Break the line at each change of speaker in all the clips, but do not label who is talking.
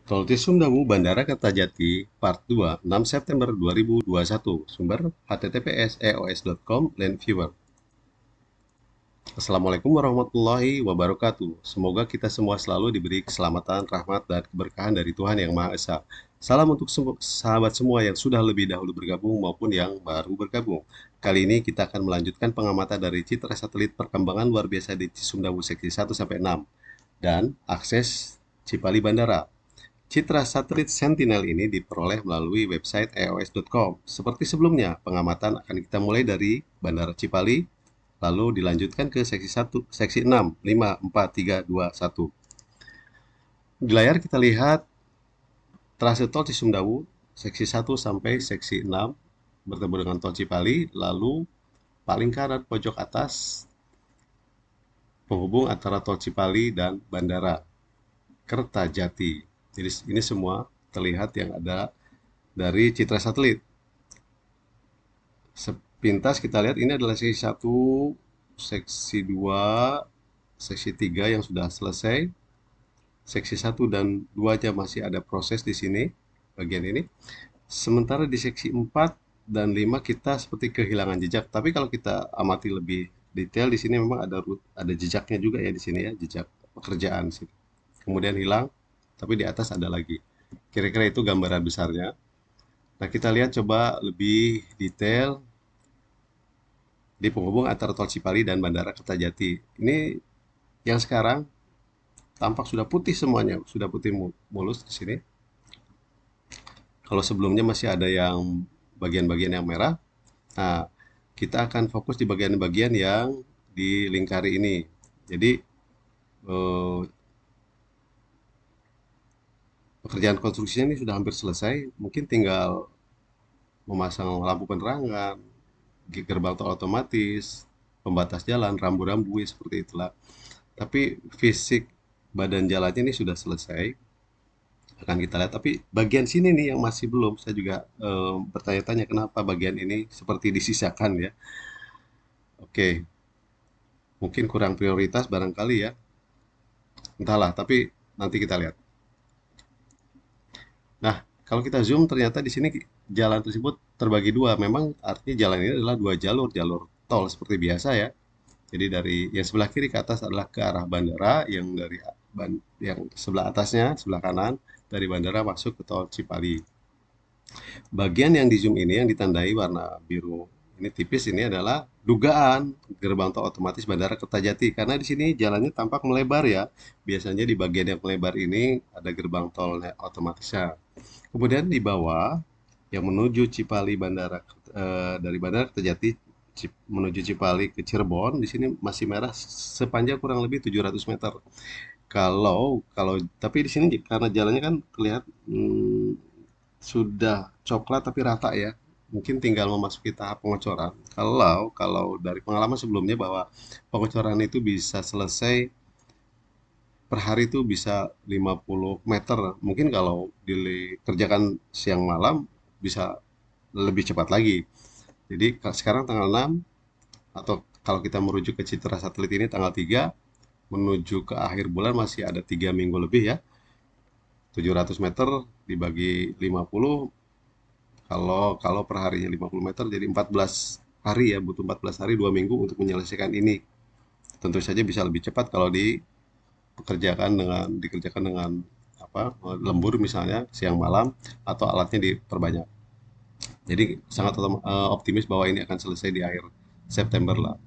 Tol Cisumdawu Bandara Kertajati Part 2 6 September 2021 Sumber https://eos.com Land Viewer. Assalamualaikum warahmatullahi wabarakatuh. Semoga kita semua selalu diberi keselamatan, rahmat, dan keberkahan dari Tuhan Yang Maha Esa. Salam untuk sahabat semua yang sudah lebih dahulu bergabung maupun yang baru bergabung. Kali ini kita akan melanjutkan pengamatan dari citra satelit perkembangan luar biasa di Cisumdawu seksi 1-6 dan akses Cipali Bandara. Citra satelit Sentinel ini diperoleh melalui website eos.com. Seperti sebelumnya, pengamatan akan kita mulai dari Bandara Cipali, lalu dilanjutkan ke seksi 1, seksi 6, 5, 4, 3, 2, 1. Di layar kita lihat trase tol Cisumdawu seksi 1 sampai seksi 6 bertemu dengan tol Cipali, lalu paling kanan pojok atas penghubung antara tol Cipali dan Bandara Kertajati. Jadi ini semua terlihat yang ada dari citra satelit. Sepintas kita lihat ini adalah seksi 1, seksi 2, seksi 3 yang sudah selesai. Seksi 1 dan 2-nya masih ada proses di sini, bagian ini. Sementara di seksi 4 dan 5 kita seperti kehilangan jejak. Tapi kalau kita amati lebih detail di sini memang ada jejaknya juga ya di sini ya, jejak pekerjaan sih. Kemudian hilang, tapi di atas ada lagi. Kira-kira itu gambaran besarnya. Nah, kita lihat coba lebih detail di penghubung antara tol Cipali dan Bandara Kertajati. Ini yang sekarang tampak sudah putih semuanya, sudah putih mulus di sini. Kalau sebelumnya masih ada yang bagian-bagian yang merah. Nah, kita akan fokus di bagian-bagian yang dilingkari ini. Jadi eh, pekerjaan konstruksinya ini sudah hampir selesai. Mungkin tinggal memasang lampu penerangan, gerbang tol otomatis, pembatas jalan, rambu-rambu ya seperti itulah. Tapi fisik badan jalannya ini sudah selesai, akan kita lihat. Tapi bagian sini nih yang masih belum, saya juga bertanya-tanya kenapa bagian ini seperti disisakan ya. Oke, mungkin kurang prioritas barangkali ya, entahlah. Tapi nanti kita lihat. Nah, kalau kita zoom ternyata di sini jalan tersebut terbagi dua. Memang artinya jalan ini adalah dua jalur, jalur tol seperti biasa ya. Jadi dari yang sebelah kiri ke atas adalah ke arah bandara, yang dari yang sebelah atasnya, sebelah kanan dari bandara masuk ke tol Cipali. Bagian yang di zoom ini yang ditandai warna biru ini tipis ini adalah dugaan gerbang tol otomatis Bandara Kertajati karena di sini jalannya tampak melebar ya. Biasanya di bagian yang melebar ini ada gerbang tol otomatisnya. Kemudian di bawah yang menuju Cipali Bandara dari Bandara Kertajati menuju Cipali ke Cirebon di sini masih merah sepanjang kurang lebih 700 meter. Kalau kalau tapi di sini karena jalannya kan terlihat sudah coklat tapi rata ya. Mungkin tinggal memasuki tahap pengecoran. Kalau dari pengalaman sebelumnya bahwa pengecoran itu bisa selesai per hari itu bisa 50 meter. Mungkin kalau dikerjakan siang malam bisa lebih cepat lagi. Jadi sekarang tanggal 6 atau kalau kita merujuk ke citra satelit ini tanggal 3 menuju ke akhir bulan masih ada 3 minggu lebih ya. 700 meter dibagi 50, kalau kalau per harinya 50 meter jadi 14 hari ya, butuh 14 hari 2 minggu untuk menyelesaikan ini. Tentu saja bisa lebih cepat kalau dikerjakan dengan apa lembur misalnya siang malam atau alatnya diperbanyak. Jadi sangat optimis bahwa ini akan selesai di akhir September lah.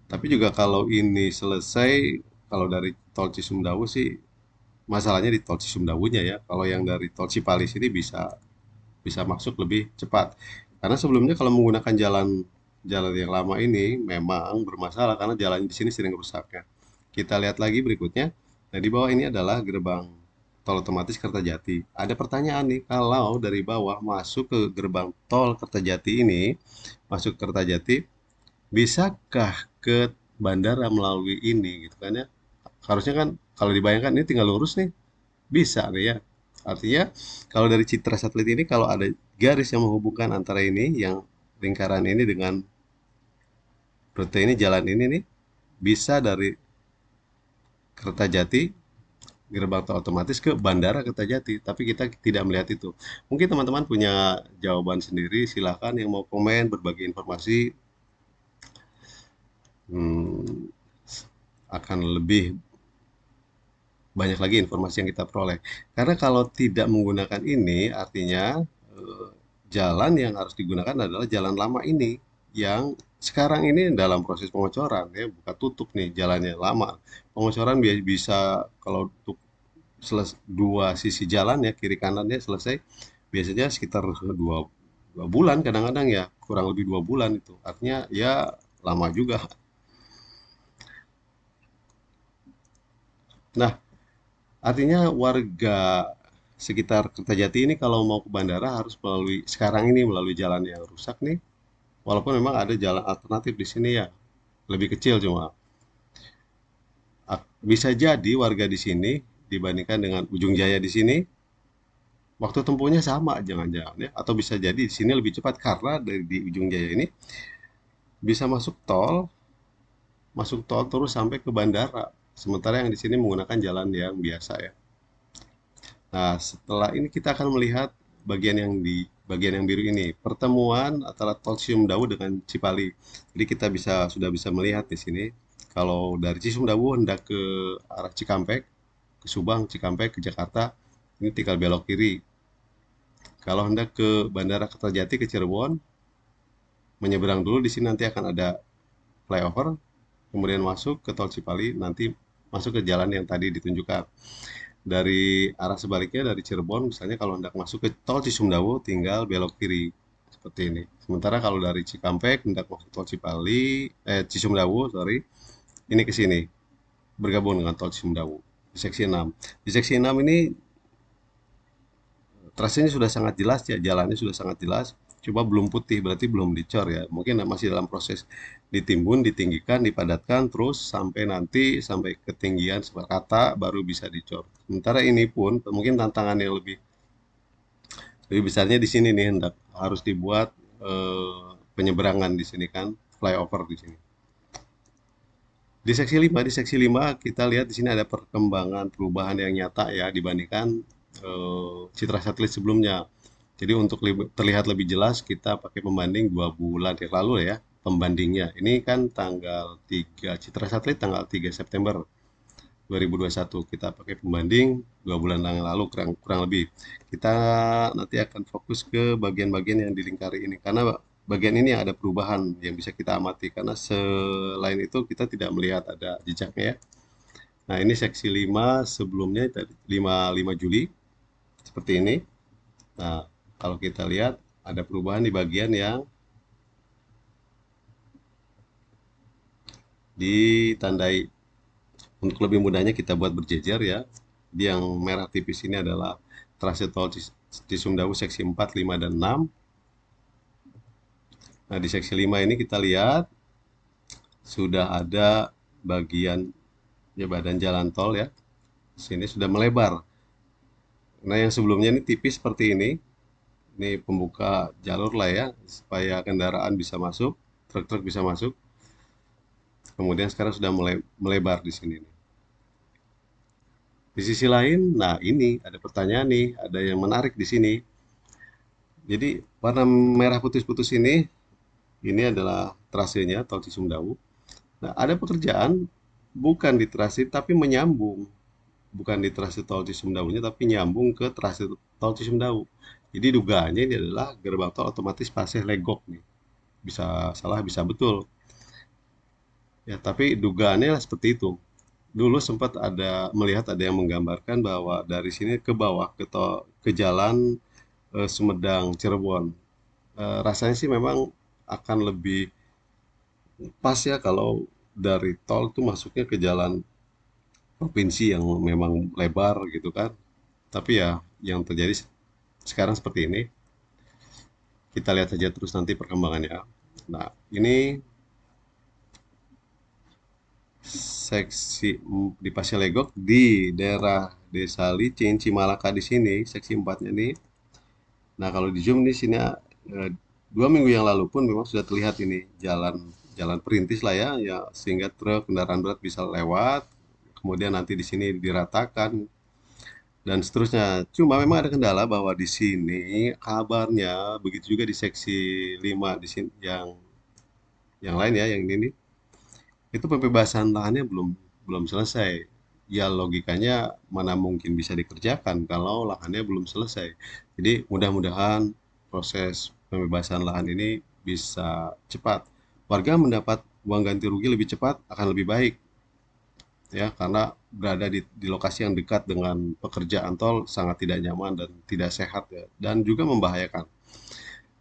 Tapi juga kalau ini selesai, kalau dari tol Cisumdawu sih masalahnya di tol Cisumdawunya ya. Kalau yang dari tol Cipali sini bisa bisa masuk lebih cepat. Karena sebelumnya kalau menggunakan jalan jalan yang lama ini memang bermasalah karena jalan di sini sering rusak ya. Kita lihat lagi berikutnya. Nah, di bawah ini adalah gerbang tol otomatis Kertajati. Ada pertanyaan nih, kalau dari bawah masuk ke gerbang tol Kertajati ini, masuk Kertajati, bisakah ke bandara melalui ini gitu kan ya? Harusnya kan kalau dibayangkan ini tinggal lurus nih, bisa nih ya. Artinya kalau dari citra satelit ini kalau ada garis yang menghubungkan antara ini yang lingkaran ini dengan rute ini jalan ini nih bisa dari Kertajati gerbang tol otomatis ke Bandara Kertajati, tapi kita tidak melihat itu. Mungkin teman-teman punya jawaban sendiri, silahkan yang mau komen, berbagi informasi, hmm, akan lebih banyak lagi informasi yang kita peroleh. Karena kalau tidak menggunakan ini, artinya eh, jalan yang harus digunakan adalah jalan lama ini, yang sekarang ini dalam proses pengocoran ya, buka tutup nih jalannya lama. Pengocoran bisa kalau untuk dua sisi jalan ya kiri kanannya selesai biasanya sekitar dua bulan kadang-kadang ya kurang lebih 2 bulan itu artinya ya lama juga. Nah, artinya warga sekitar Kertajati ini kalau mau ke bandara harus melalui sekarang ini melalui jalan yang rusak nih. Walaupun memang ada jalan alternatif di sini ya, lebih kecil cuma. Bisa jadi warga di sini dibandingkan dengan Ujung Jaya di sini, waktu tempuhnya sama jangan-jangan ya. Atau bisa jadi di sini lebih cepat karena dari di Ujung Jaya ini bisa masuk tol terus sampai ke bandara. Sementara yang di sini menggunakan jalan yang biasa ya. Nah, setelah ini kita akan melihat bagian yang biru ini, pertemuan antara Tol Ciumdawu dengan Cipali. Jadi kita sudah bisa melihat di sini kalau dari Cisumdawu hendak ke arah Cikampek, ke Subang, Cikampek, ke Jakarta, ini tinggal belok kiri. Kalau hendak ke Bandara Kertajati ke Cirebon, menyeberang dulu di sini nanti akan ada flyover, kemudian masuk ke Tol Cipali, nanti masuk ke jalan yang tadi ditunjukkan. Dari arah sebaliknya dari Cirebon misalnya kalau hendak masuk ke tol Cisumdawu tinggal belok kiri seperti ini. Sementara kalau dari Cikampek hendak masuk tol Cisumdawu sorry ini ke sini bergabung dengan tol Cisumdawu di seksi 6. Di seksi 6 ini trasenya sudah sangat jelas ya, jalannya sudah sangat jelas. Coba belum putih berarti belum dicor ya. Mungkin masih dalam proses ditimbun, ditinggikan, dipadatkan terus sampai ketinggian seperkata baru bisa dicor. Sementara ini pun mungkin tantangan yang lebih besarnya di sini nih hendak harus dibuat penyeberangan di sini kan, flyover di sini. Di seksi 5 kita lihat di sini ada perkembangan perubahan yang nyata ya dibandingkan citra satelit sebelumnya. Jadi untuk terlihat lebih jelas kita pakai pembanding 2 bulan yang lalu ya pembandingnya. Ini kan tanggal 3 citra satelit tanggal 3 September 2021 kita pakai pembanding 2 bulan yang lalu kurang kurang lebih. Kita nanti akan fokus ke bagian-bagian yang dilingkari ini karena bagian ini ada perubahan yang bisa kita amati karena selain itu kita tidak melihat ada jejaknya ya. Nah, ini seksi 5 sebelumnya tadi 5 Juli seperti ini. Nah, kalau kita lihat ada perubahan di bagian yang ditandai. Untuk lebih mudahnya kita buat berjejer ya. Yang merah tipis ini adalah trase tol Cisumdawu seksi 4, 5, dan 6. Nah, di seksi 5 ini kita lihat sudah ada bagian ya badan jalan tol ya. Sini sudah melebar. Nah, yang sebelumnya ini tipis seperti ini. Ini pembuka jalur lah ya supaya kendaraan bisa masuk, truk-truk bisa masuk. Kemudian sekarang sudah mulai melebar di sini. Di sisi lain, nah ini ada pertanyaan nih, ada yang menarik di sini. Jadi warna merah putus-putus ini adalah trasenya tol Cisumdawu. Nah, ada pekerjaan bukan di trase tapi menyambung, bukan di trase tol Cisumdawunya tapi nyambung ke trase tol Cisumdawu. Jadi dugaannya ini adalah gerbang tol otomatis Paseh Legok nih. Bisa salah, bisa betul. Ya, tapi dugaannya seperti itu. Dulu sempat melihat ada yang menggambarkan bahwa dari sini ke bawah ke jalan Sumedang Cirebon. Rasanya sih memang akan lebih pas ya kalau dari tol itu masuknya ke jalan provinsi yang memang lebar gitu kan. Tapi ya yang terjadi sekarang seperti ini. Kita lihat saja terus nanti perkembangannya. Nah, ini seksi di Pasir Legok di daerah Desa Licin, Cimalaka di sini, seksi 4-nya ini. Nah, kalau di zoom di sini 2 minggu yang lalu pun memang sudah terlihat ini jalan jalan perintis lah ya, sehingga truk kendaraan berat bisa lewat. Kemudian nanti di sini diratakan dan seterusnya. Cuma memang ada kendala bahwa di sini kabarnya begitu juga di seksi 5 di sini yang lain ya, yang ini nih, itu pembebasan lahannya belum belum selesai. Ya logikanya mana mungkin bisa dikerjakan kalau lahannya belum selesai. Jadi mudah-mudahan proses pembebasan lahan ini bisa cepat. Warga mendapat uang ganti rugi lebih cepat akan lebih baik ya karena berada di lokasi yang dekat dengan pekerjaan tol sangat tidak nyaman dan tidak sehat ya dan juga membahayakan.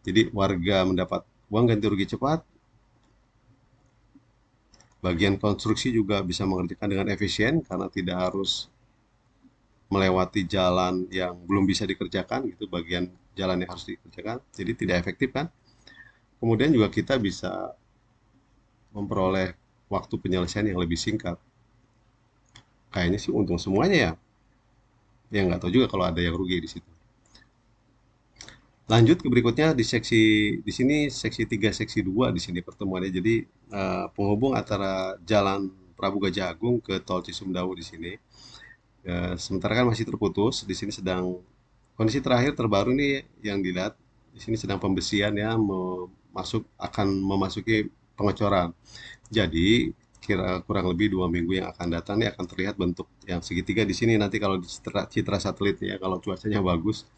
Jadi warga mendapat uang ganti rugi cepat, bagian konstruksi juga bisa mengerjakan dengan efisien karena tidak harus melewati jalan yang belum bisa dikerjakan gitu, bagian jalan yang harus dikerjakan. Jadi tidak efektif kan? Kemudian juga kita bisa memperoleh waktu penyelesaian yang lebih singkat. Kayaknya sih untung semuanya ya. Ya nggak tahu juga kalau ada yang rugi di situ. Lanjut ke berikutnya di seksi di sini seksi 3 seksi 2 di sini pertemuannya. Jadi penghubung antara Jalan Prabu Gajah Agung ke Tol Cisumdawu di sini. Sementara kan masih terputus, di sini sedang kondisi terakhir terbaru nih yang dilihat di sini sedang pembersihan ya akan memasuki pengecoran. Jadi kira kurang lebih 2 minggu yang akan datang nih akan terlihat bentuk yang segitiga di sini nanti kalau di citra satelit ya kalau cuacanya bagus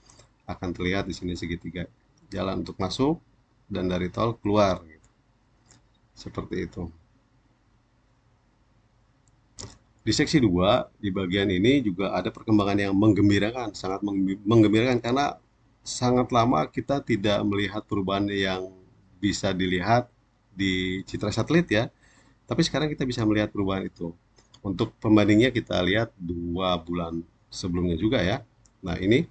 akan terlihat di sini segitiga jalan untuk masuk dan dari tol keluar gitu. Seperti itu. Di seksi 2 di bagian ini juga ada perkembangan yang menggembirakan, sangat menggembirakan karena sangat lama kita tidak melihat perubahan yang bisa dilihat di citra satelit ya. Tapi sekarang kita bisa melihat perubahan itu. Untuk pembandingnya kita lihat 2 bulan sebelumnya juga ya. Nah ini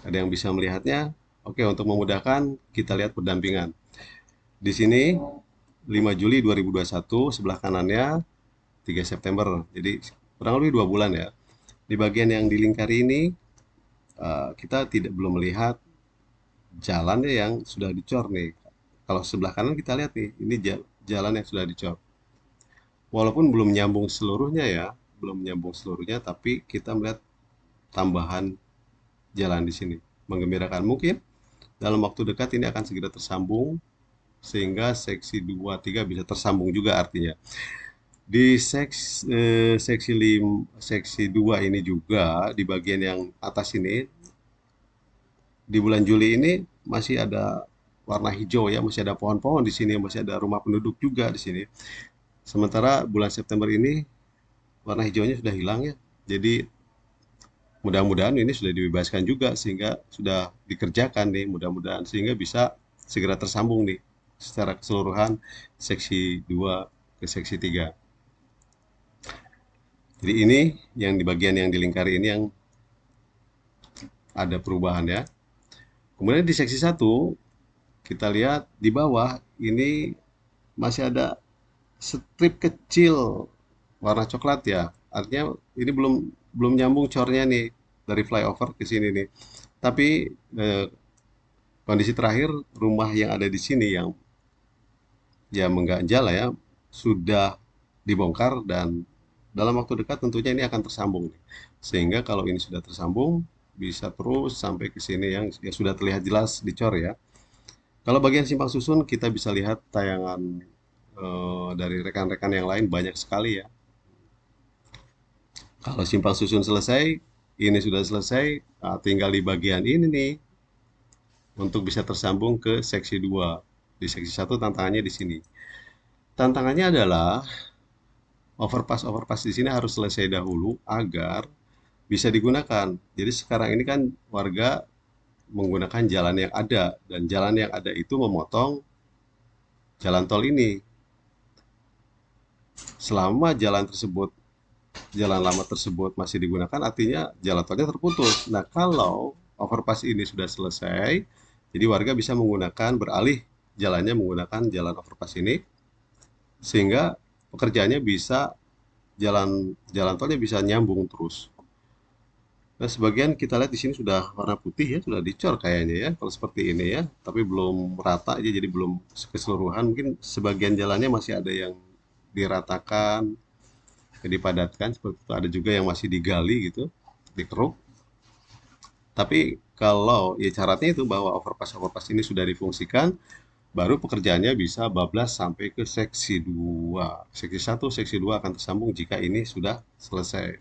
ada yang bisa melihatnya. Oke, untuk memudahkan kita lihat pendampingan. Di sini 5 Juli 2021 sebelah kanannya 3 September. Jadi kurang lebih 2 bulan ya. Di bagian yang dilingkari ini kita tidak belum melihat jalannya yang sudah dicor nih. Kalau sebelah kanan kita lihat nih, ini jalan yang sudah dicor. Walaupun belum nyambung seluruhnya ya, belum nyambung seluruhnya, tapi kita melihat tambahan jalan di sini. Menggembirakan mungkin dalam waktu dekat ini akan segera tersambung sehingga seksi 2 3 bisa tersambung juga artinya. Di seksi 2 ini juga di bagian yang atas ini di bulan Juli ini masih ada warna hijau ya, masih ada pohon-pohon di sini, masih ada rumah penduduk juga di sini. Sementara bulan September ini warna hijaunya sudah hilang ya. Jadi mudah-mudahan ini sudah dibebaskan juga sehingga sudah dikerjakan nih, mudah-mudahan sehingga bisa segera tersambung nih secara keseluruhan seksi 2 ke seksi 3. Jadi ini yang di bagian yang dilingkari ini yang ada perubahan ya. Kemudian di seksi 1 kita lihat di bawah ini masih ada strip kecil warna coklat ya. Artinya ini belum belum nyambung cornya nih dari flyover ke sini nih. Tapi eh, kondisi terakhir rumah yang ada di sini yang ya mengganjal lah ya sudah dibongkar dan dalam waktu dekat tentunya ini akan tersambung nih. Sehingga kalau ini sudah tersambung bisa terus sampai ke sini yang sudah terlihat jelas dicor ya. Kalau bagian simpang susun kita bisa lihat tayangan dari rekan-rekan yang lain banyak sekali ya. Kalau simpang susun selesai, ini sudah selesai, nah, tinggal di bagian ini nih untuk bisa tersambung ke seksi 2. Di seksi 1 tantangannya di sini. Tantangannya adalah overpass di sini harus selesai dahulu agar bisa digunakan. Jadi sekarang ini kan warga menggunakan jalan yang ada dan jalan yang ada itu memotong jalan tol ini. Selama jalan lama tersebut masih digunakan artinya jalan tolnya terputus. Nah, kalau overpass ini sudah selesai, jadi warga bisa menggunakan beralih jalannya menggunakan jalan overpass ini sehingga pekerjaannya bisa jalan jalan tolnya bisa nyambung terus. Nah, sebagian kita lihat di sini sudah warna putih ya, sudah dicor kayaknya ya, kalau seperti ini ya, tapi belum rata aja, jadi belum keseluruhan. Mungkin sebagian jalannya masih ada yang diratakan, dipadatkan seperti itu. Ada juga yang masih digali gitu, dikeruk. Tapi kalau ya syaratnya itu bahwa overpass ini sudah difungsikan, baru pekerjaannya bisa bablas sampai ke seksi 2. Seksi satu, seksi 2 akan tersambung jika ini sudah selesai.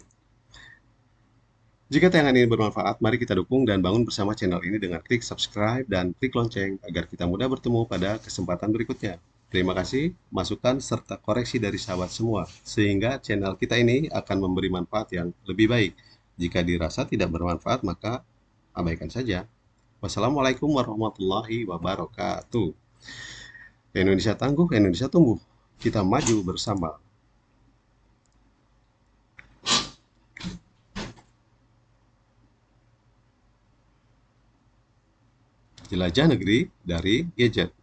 Jika tayangan ini bermanfaat, mari kita dukung dan bangun bersama channel ini dengan klik subscribe dan klik lonceng agar kita mudah bertemu pada kesempatan berikutnya. Terima kasih, masukan serta koreksi dari sahabat semua, sehingga channel kita ini akan memberi manfaat yang lebih baik. Jika dirasa tidak bermanfaat, maka abaikan saja. Wassalamualaikum warahmatullahi wabarakatuh. Indonesia tangguh, Indonesia tumbuh. Kita maju bersama. Jelajah negeri dari gadget.